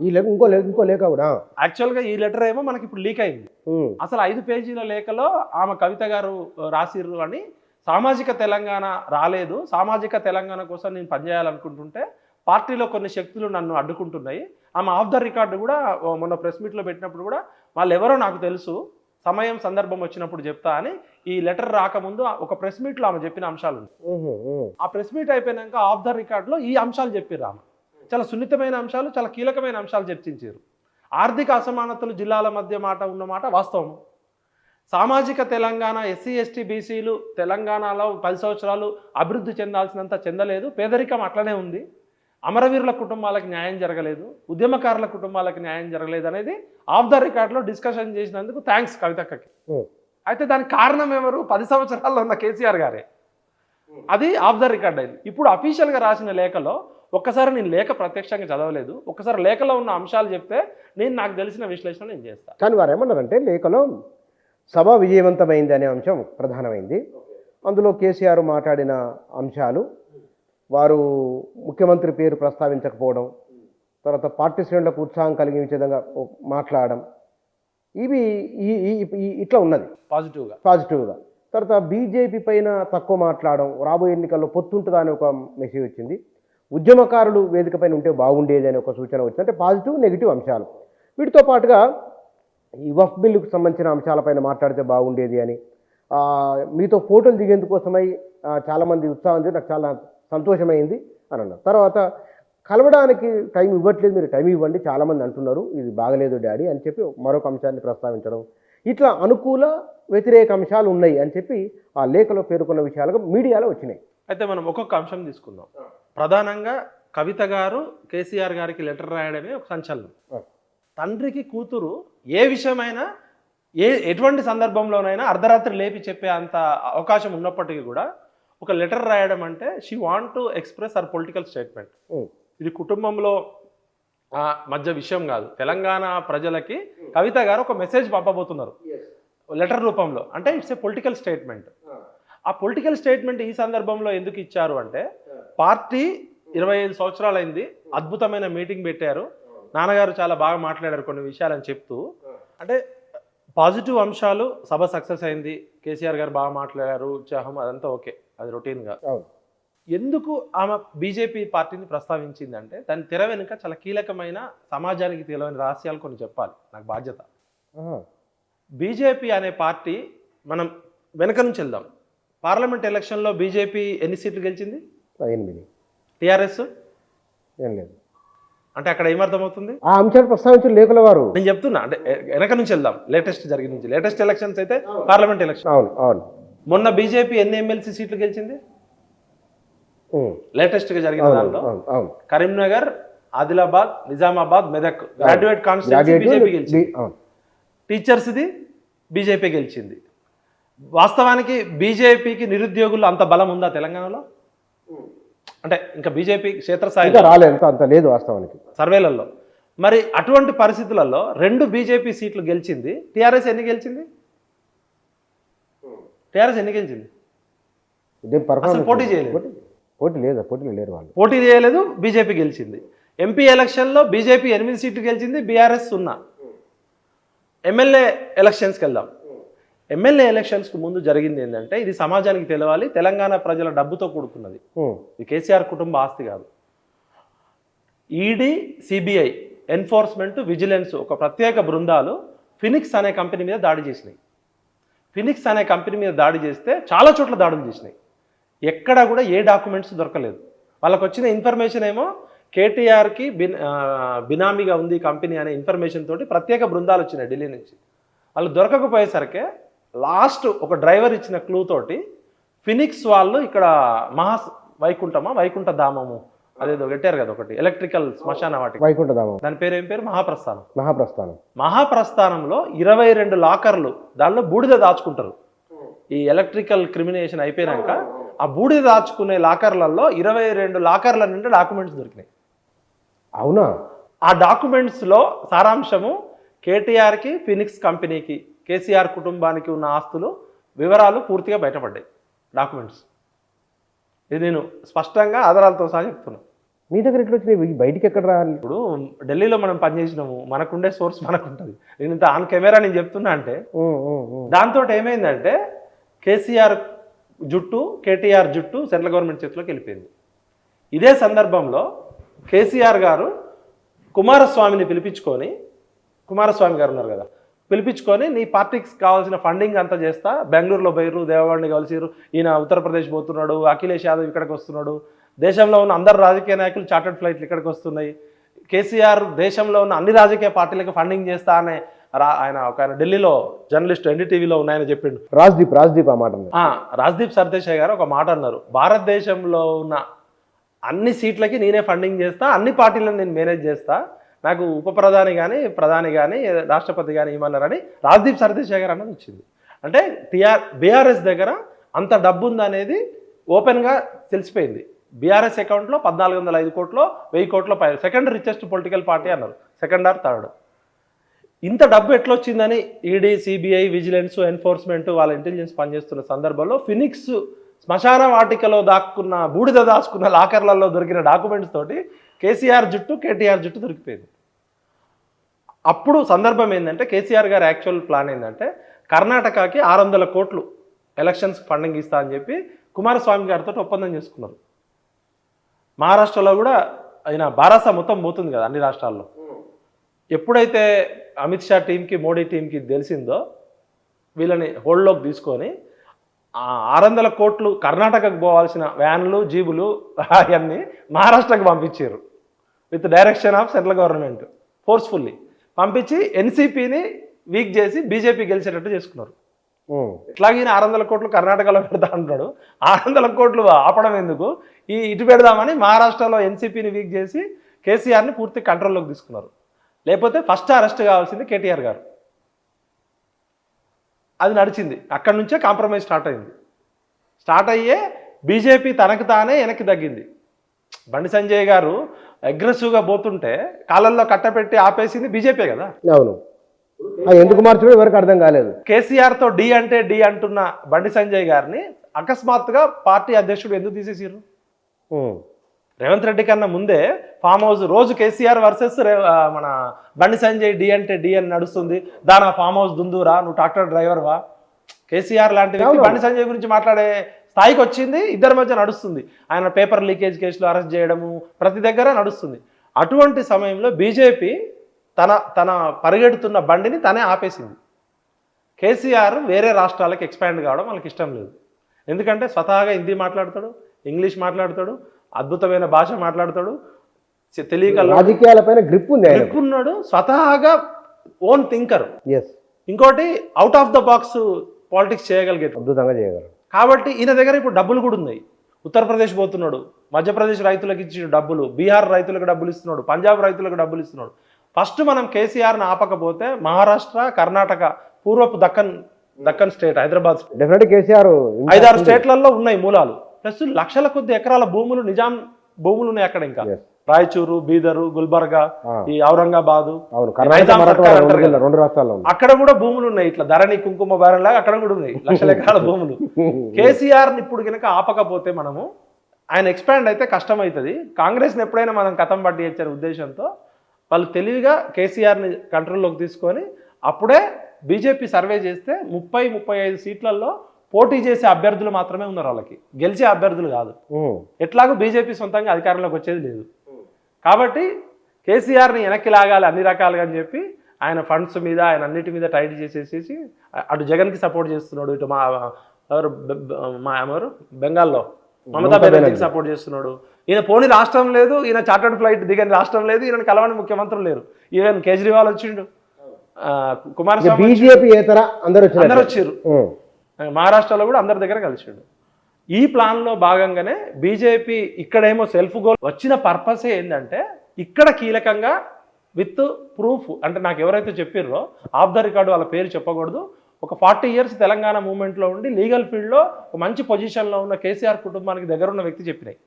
ఈ లేఖ ఇంకో లేఖ కూడా యాక్చువల్గా ఈ లెటర్ ఏమో మనకి ఇప్పుడు లీక్ అయింది. అసలు 5 పేజీల లేఖలో ఆమె కవిత గారు రాసిర్రు అని, సామాజిక తెలంగాణ రాలేదు, సామాజిక తెలంగాణ కోసం నేను పనిచేయాలనుకుంటుంటే పార్టీలో కొన్ని శక్తులు నన్ను అడ్డుకుంటున్నాయి. ఆమె ఆఫ్ ద రికార్డు కూడా మొన్న ప్రెస్ మీట్లో పెట్టినప్పుడు కూడా వాళ్ళు ఎవరో నాకు తెలుసు, సమయం సందర్భం వచ్చినప్పుడు చెప్తా అని ఈ లెటర్ రాకముందు ఒక ప్రెస్ మీట్లో ఆమె చెప్పిన అంశాలు ఉన్నాయి. ఆ ప్రెస్ మీట్ అయిపోయినాక ఆఫ్ ద రికార్డులో ఈ అంశాలు చెప్పారు. ఆమె చాలా సున్నితమైన అంశాలు, చాలా కీలకమైన అంశాలు చర్చించారు. ఆర్థిక అసమానతలు జిల్లాల మధ్య మాట ఉన్నమాట వాస్తవం. సామాజిక తెలంగాణ, ఎస్సీ ఎస్టీ బీసీలు తెలంగాణలో 10 సంవత్సరాలు అభివృద్ధి చెందాల్సినంత చెందలేదు, పేదరికం అట్లనే ఉంది, అమరవీరుల కుటుంబాలకు న్యాయం జరగలేదు, ఉద్యమకారుల కుటుంబాలకు న్యాయం జరగలేదు అనేది ఆఫ్ ద రికార్డులో డిస్కషన్ చేసినందుకు థ్యాంక్స్ కవితక్కకి. అయితే దానికి కారణం ఎవరు? 10 సంవత్సరాల్లో ఉన్న కేసీఆర్ గారే. అది ఆఫ్ ద రికార్డ్ అయింది. ఇప్పుడు అఫీషియల్గా రాసిన లేఖలో ఒక్కసారి నేను లేఖ ప్రత్యక్షంగా చదవలేదు, ఒక్కసారి లేఖలో ఉన్న అంశాలు చెప్తే నాకు తెలిసిన విశ్లేషణ నేను చేస్తాను. కానీ వారు ఏమన్నారంటే లేఖలో సభ విజయవంతమైంది అనే అంశం ప్రధానమైంది. అందులో కేసీఆర్ మాట్లాడిన అంశాలు, వారు ముఖ్యమంత్రి పేరు ప్రస్తావించకపోవడం, తర్వాత పార్టీ శ్రేణులకు ఉత్సాహం కలిగించే విధంగా మాట్లాడడం, ఇవి ఇట్లా ఉన్నది పాజిటివ్గా. తర్వాత బీజేపీ పైన తక్కువ మాట్లాడడం, రాబోయే ఎన్నికల్లో పొత్తుంటుందా అని ఒక మెసేజ్ వచ్చింది, ఉద్యమకారులు వేదిక పైన ఉంటే బాగుండేది అని ఒక సూచన వచ్చింది. అంటే పాజిటివ్ నెగిటివ్ అంశాలు. వీటితో పాటుగా ఈ వఫ్ బిల్లుకు సంబంధించిన అంశాలపైన మాట్లాడితే బాగుండేది అని, మీతో ఫోటోలు దిగేందుకోసమై చాలామంది ఉత్సాహం చేసి నాకు చాలా సంతోషమైంది అని అన్నారు. తర్వాత కలవడానికి టైం ఇవ్వట్లేదు, మీరు టైం ఇవ్వండి, చాలామంది అంటున్నారు ఇది బాగలేదు డాడీ అని చెప్పి మరొక అంశాన్ని ప్రస్తావించడం, ఇట్లా అనుకూల వ్యతిరేక అంశాలు ఉన్నాయి అని చెప్పి ఆ లేఖలో పేర్కొన్న విషయాలుగా మీడియాలో వచ్చినాయి. అయితే మనం ఒక్కొక్క అంశం తీసుకుందాం. ప్రధానంగా కవిత గారు కేసీఆర్ గారికి లెటర్ రాయడమే ఒక సంచలనం. తండ్రికి కూతురు ఏ విషయమైనా ఎటువంటి సందర్భంలోనైనా అర్ధరాత్రి లేపి చెప్పే అంత అవకాశం ఉన్నప్పటికీ కూడా ఒక లెటర్ రాయడం అంటే she want to express our political statement. ఇది కుటుంబంలో మధ్య విషయం కాదు, తెలంగాణ ప్రజలకి కవిత గారు ఒక మెసేజ్ పంపబోతున్నారు లెటర్ రూపంలో. అంటే ఇట్స్ ఏ పొలిటికల్ స్టేట్మెంట్. ఆ పొలిటికల్ స్టేట్మెంట్ ఈ సందర్భంలో ఎందుకు ఇచ్చారు అంటే, పార్టీ 25 సంవత్సరాలు అయింది, అద్భుతమైన మీటింగ్ పెట్టారు, నాన్నగారు చాలా బాగా మాట్లాడారు కొన్ని విషయాలని చెప్తూ, అంటే పాజిటివ్ అంశాలు, సభ సక్సెస్ అయింది, కేసీఆర్ గారు బాగా మాట్లాడారు, ఉత్సాహం అదంతా ఓకే, అది రొటీన్గా. ఎందుకు ఆమె బీజేపీ పార్టీని ప్రస్తావించిందంటే దాని తెర వెనుక చాలా కీలకమైన సమాజానికి తెలియని రహస్యాలు కొన్ని చెప్పాలి, నాకు బాధ్యత. బీజేపీ అనే పార్టీ, మనం వెనక నుంచి వెళ్దాం, పార్లమెంట్ ఎలక్షన్లో బీజేపీ ఎన్ని సీట్లు గెలిచింది? 8. టీఆర్ఎస్ ఏం లేదు. అంటే అక్కడ ఏమర్థమవుతుంది? ఆ అంశాలు ప్రస్తావించిన లేఖల వారు నేను చెప్తున్నా, అంటే వెనక నుంచి వెళ్దాం, లేటెస్ట్ జరిగిన నుంచి. లేటెస్ట్ ఎలక్షన్స్ అయితే పార్లమెంట్ ఎలక్షన్. అవును. మొన్న బీజేపీ ఎన్ని ఎమ్మెల్సీ సీట్లు గెలిచింది? లేటెస్ట్గా జరిగిన దానిలో Karimnagar, Adilabad, Nizamabad, Medak graduate constituency BJP గెలిచింది. టీచర్స్ది బీజేపీ గెలిచింది. వాస్తవానికి బీజేపీకి నిరుద్యోగులు అంత బలం ఉందా తెలంగాణలో? అంటే ఇంకా బీజేపీ క్షేత్రస్థాయిలో రాలేదు, అంత లేదు వాస్తవానికి సర్వేలలో. మరి అటువంటి పరిస్థితులలో 2 బీజేపీ సీట్లు గెలిచింది, టీఆర్ఎస్ ఎన్ని గెలిచింది? పోటీ చేయలేదు. పోటీ చేయలేదు, బీజేపీ గెలిచింది. ఎంపీ ఎలక్షన్లో బీజేపీ 8 సీట్లు గెలిచింది, బీఆర్ఎస్ 0. ఎమ్మెల్యే ఎలక్షన్స్కి వెళ్దాం. ఎమ్మెల్యే ఎలక్షన్స్కి ముందు జరిగింది ఏంటంటే, ఇది సమాజానికి తెలవాలి, తెలంగాణ ప్రజల డబ్బుతో కూడుకున్నది, ఇది కేసీఆర్ కుటుంబ ఆస్తి కాదు. ఈడీ, సిబిఐ, ఎన్ఫోర్స్మెంట్, విజిలెన్స్ ఒక ప్రత్యేక బృందాలు ఫినిక్స్ అనే కంపెనీ మీద దాడి చేసినాయి. ఫినిక్స్ అనే కంపెనీ మీద దాడి చేస్తే చాలా చోట్ల దాడులు చేసినాయి. ఎక్కడా కూడా ఏ డాక్యుమెంట్స్ దొరకలేదు. వాళ్ళకు వచ్చిన ఇన్ఫర్మేషన్ ఏమో కేటీఆర్కి బినామీగా ఉంది కంపెనీ అనే ఇన్ఫర్మేషన్ తోటి ప్రత్యేక బృందాలు వచ్చినాయి ఢిల్లీ నుంచి. వాళ్ళు దొరకకపోయేసరికి లాస్ట్ ఒక డ్రైవర్ ఇచ్చిన క్లూ తోటి ఫినిక్స్ వాళ్ళు ఇక్కడ వైకుంఠ ధామము అదేదో పెట్టారు కదా ఒకటి, ఎలక్ట్రికల్ శ్మశాన వాటిక, వైకుంఠధామం, దాని పేరు ఏం పేరు? మహాప్రస్థానం. మహాప్రస్థానంలో 22 లాకర్లు, దానిలో బూడిద దాచుకుంటారు. ఈ ఎలక్ట్రికల్ క్రిమినేషన్ అయిపోయినాక ఆ బూడిద దాచుకునే లాకర్లలో 22 లాకర్ల నుండి డాక్యుమెంట్స్ దొరికినాయి. అవునా? ఆ డాక్యుమెంట్స్లో సారాంశము కేటీఆర్కి, ఫినిక్స్ కంపెనీకి, కేసీఆర్ కుటుంబానికి ఉన్న ఆస్తులు వివరాలు పూర్తిగా బయటపడ్డాయి డాక్యుమెంట్స్. ఇది నేను స్పష్టంగా ఆధారాలతో సహా చెప్తున్నా. మీ దగ్గర ఎట్లా వచ్చినాయి, బయటికి ఎక్కడ రావాలి? ఇప్పుడు ఢిల్లీలో మనం పనిచేసినాము, మనకుండే సోర్స్ మనకు ఉంటుంది. నేను ఇంత ఆన్ కెమెరా నేను చెప్తున్నా అంటే దాంతో ఏమైందంటే కేసీఆర్ జుట్టు కేటీఆర్ జుట్టు సెంట్రల్ గవర్నమెంట్ చేతిలోకి వెళ్ళిపోయింది. ఇదే సందర్భంలో కేసీఆర్ గారు కుమారస్వామిని పిలిపించుకొని, కుమారస్వామి గారు ఉన్నారు కదా, పిలిపించుకొని నీ పార్టీకి కావాల్సిన ఫండింగ్ అంతా చేస్తా, బెంగళూరులో పోయిర్రు, దేవగౌడ్ని కలిసిరు, ఈయన ఉత్తరప్రదేశ్ పోతున్నాడు, అఖిలేష్ యాదవ్ ఇక్కడికి వస్తున్నాడు, దేశంలో ఉన్న అందరు రాజకీయ నాయకులు చార్టర్డ్ ఫ్లైట్లు ఇక్కడికి వస్తున్నాయి, కేసీఆర్ దేశంలో ఉన్న అన్ని రాజకీయ పార్టీలకు ఫండింగ్ చేస్తా అనే ఆయన ఢిల్లీలో జర్నలిస్ట్ ఎన్డీటీవీలో ఉన్నాయని చెప్పిండు. రాజ్దీప్ ఆ మాట రాజ్దీప్ సర్దేశాయ్ గారు ఒక మాట అన్నారు, భారతదేశంలో ఉన్న అన్ని సీట్లకి నేనే ఫండింగ్ చేస్తా, అన్ని పార్టీలను నేను మేనేజ్ చేస్తా, నాకు ఉప ప్రధాని కానీ ప్రధాని కానీ రాష్ట్రపతి కానీ ఇవ్వన్నారని రాజ్దీప్ సర్దేశాయ్ గారు అన్నది వచ్చింది. అంటే బీఆర్ఎస్ దగ్గర అంత డబ్బు ఉందనేది ఓపెన్గా తెలిసిపోయింది. బీఆర్ఎస్ అకౌంట్లో 1405 కోట్లు 1000 కోట్ల పై సెకండ్ రిచెస్ట్ పొలిటికల్ పార్టీ అన్నారు, సెకండ్ ఆర్ థర్డ్. ఇంత డబ్బు ఎట్లొచ్చిందని ఈడీ, సిబిఐ, విజిలెన్స్, ఎన్ఫోర్స్మెంట్ వాళ్ళ ఇంటెలిజెన్స్ పనిచేస్తున్న సందర్భంలో ఫినిక్స్ శ్మశాన వాటికలో దాక్కున్న బూడిద దాచుకున్న లాకర్లలో దొరికిన డాక్యుమెంట్స్ తోటి కేసీఆర్ జుట్టు కేటీఆర్ జుట్టు దొరికిపోయింది. అప్పుడు సందర్భం ఏంటంటే కేసీఆర్ గారి యాక్చువల్ ప్లాన్ ఏంటంటే కర్ణాటకకి 600 కోట్లు ఎలక్షన్స్ ఫండింగ్ ఇస్తా అని చెప్పి కుమారస్వామి గారితో ఒప్పందం చేసుకున్నారు. మహారాష్ట్రలో కూడా ఆయన బారాసా మొత్తం పోతుంది కదా అన్ని రాష్ట్రాల్లో. ఎప్పుడైతే అమిత్ షా టీంకి మోడీ టీంకి తెలిసిందో వీళ్ళని హోల్డ్లోకి తీసుకొని 600 కోట్లు కర్ణాటకకు పోవాల్సిన వ్యాన్లు జీబులు అవన్నీ మహారాష్ట్రకు పంపించారు with direction of central government. Forcefully పంపించి ఎన్సీపీని వీక్ చేసి బీజేపీ గెలిచేటట్టు చేసుకున్నారు. ఇట్లాగే 600 కోట్లు కర్ణాటకలో పెడతా అంటున్నాడు, 600 కోట్లు ఆపడం ఎందుకు, ఇటు పెడదామని మహారాష్ట్రలో ఎన్సీపీని వీక్ చేసి కేసీఆర్ని పూర్తి కంట్రోల్లోకి తీసుకున్నారు. లేకపోతే ఫస్ట్ అరెస్ట్ కావాల్సింది కేటీఆర్ గారు. అది నడిచింది, అక్కడి నుంచే కాంప్రమైజ్ స్టార్ట్ అయింది. స్టార్ట్ అయ్యే బీజేపీ తనకు తానే వెనక్కి తగ్గింది. బండి సంజయ్ గారు అగ్రెసివ్గా పోతుంటే కాళ్ళల్లో కట్టపెట్టి ఆపేసింది బీజేపీ కదా. అవును, ఎందుకు మార్చడం ఎవరికి అర్థం కాలేదు. కేసీఆర్తో డి అంటే డి అంటున్న బండి సంజయ్ గారిని అకస్మాత్తుగా పార్టీ అధ్యక్షుడు ఎందుకు తీసేసారు? రేవంత్ రెడ్డి కన్నా ముందే ఫామ్ హౌస్ రోజు కేసీఆర్ వర్సెస్ మన బండి సంజయ్ డి అంటే డి అని నడుస్తుంది. దాని ఫామ్ హౌస్ దుందురా, నువ్వు ట్రాక్టర్ డ్రైవర్వా, కేసీఆర్ లాంటి వ్యక్తి బండి సంజయ్ గురించి మాట్లాడే స్థాయికి వచ్చింది. ఇద్దరి మధ్య నడుస్తుంది. ఆయన పేపర్ లీకేజ్ కేసులో అరెస్ట్ చేయడము ప్రతి దగ్గర నడుస్తుంది. అటువంటి సమయంలో బీజేపీ తన పరిగెడుతున్న బండిని తనే ఆపేసింది. కేసీఆర్ వేరే రాష్ట్రాలకు ఎక్స్పాండ్ కావడం వాళ్ళకి ఇష్టం లేదు. ఎందుకంటే స్వతహాగా హిందీ మాట్లాడతాడు, ఇంగ్లీష్ మాట్లాడతాడు, అద్భుతమైన భాష మాట్లాడతాడు, తెలియక రాజకీయాలపైన గ్రిప్ ఉన్నాడు, స్వతహాగా ఓన్ థింకర్. ఇంకోటి out of the box politics చేయగలిగేది, అద్భుతంగా చేయగలరు. కాబట్టి ఈయన దగ్గర ఇప్పుడు డబ్బులు కూడా ఉన్నాయి. ఉత్తరప్రదేశ్ పోతున్నాడు, మధ్యప్రదేశ్ రైతులకు ఇచ్చిన డబ్బులు, బీహార్ రైతులకు డబ్బులు ఇస్తున్నాడు, పంజాబ్ రైతులకు డబ్బులు ఇస్తున్నాడు. ఫస్ట్ మనం కేసీఆర్ని ఆపకపోతే మహారాష్ట్ర, కర్ణాటక, పూర్వపు దక్కన్ స్టేట్, హైదరాబాద్, డెఫినెట్ కేసీఆర్ 5-6 స్టేట్లలో ఉన్నాయి మూలాలు. ప్లస్ లక్షల కొద్ది ఎకరాల భూములు, నిజాం భూములు ఉన్నాయి అక్కడ. ఇంకా రాయచూరు, బీదరు, గుల్బర్గా, ఈ ఔరంగాబాదు, అక్కడ కూడా భూములు ఉన్నాయి. ఇట్లా ధరణి కుంకుమ బారంలాగా అక్కడ కూడా ఉన్నాయి లక్షల ఎకరాల భూములు. కేసీఆర్ని ఇప్పుడు కనుక ఆపకపోతే మనము ఆయన ఎక్స్పాండ్ అయితే కష్టం అవుతుంది. కాంగ్రెస్ని ఎప్పుడైనా మనం కథం పట్టి ఇచ్చే ఉద్దేశంతో వాళ్ళు తెలివిగా కేసీఆర్ని కంట్రోల్లోకి తీసుకొని అప్పుడే బీజేపీ సర్వే చేస్తే 30-35 సీట్లలో పోటీ చేసే అభ్యర్థులు మాత్రమే ఉన్నారు, వాళ్ళకి గెలిచే అభ్యర్థులు కాదు. ఎట్లాగో బీజేపీ సొంతంగా అధికారంలోకి వచ్చేది లేదు. కాబట్టి కేసీఆర్ని వెనక్కి లాగాలి అన్ని రకాలుగా అని చెప్పి ఆయన ఫండ్స్ మీద ఆయన అన్నిటి మీద టైట్ చేసేసి అటు జగన్కి సపోర్ట్ చేస్తున్నాడు, ఇటు ఎవరు బెంగాల్లో మమతా బెనర్జీకి సపోర్ట్ చేస్తున్నాడు. ఈయన పోని రాష్ట్రం లేదు, ఈయన చార్టర్డ్ ఫ్లైట్ దిగని రాష్ట్రం లేదు, ఈయన కలవని ముఖ్యమంత్రులు లేరు. ఈవెన్ కేజ్రీవాల్ వచ్చిండు, కుమారస్వామి, బీజేపీ అందరూ వచ్చారు, మహారాష్ట్రలో కూడా అందరి దగ్గర కలిసిండు. ఈ ప్లాన్లో భాగంగానే బీజేపీ ఇక్కడేమో సెల్ఫ్ గోల్ వచ్చిన పర్పసే ఏంటంటే ఇక్కడ కీలకంగా విత్ ప్రూఫ్, అంటే నాకు ఎవరైతే చెప్పిర్రో ఆఫ్ ద రికార్డు వాళ్ళ పేరు చెప్పకూడదు, ఒక 40 years తెలంగాణ మూవ్మెంట్లో ఉండి లీగల్ ఫీల్డ్లో ఒక మంచి పొజిషన్లో ఉన్న కేసీఆర్ కుటుంబానికి దగ్గర ఉన్న వ్యక్తి చెప్పినాయి.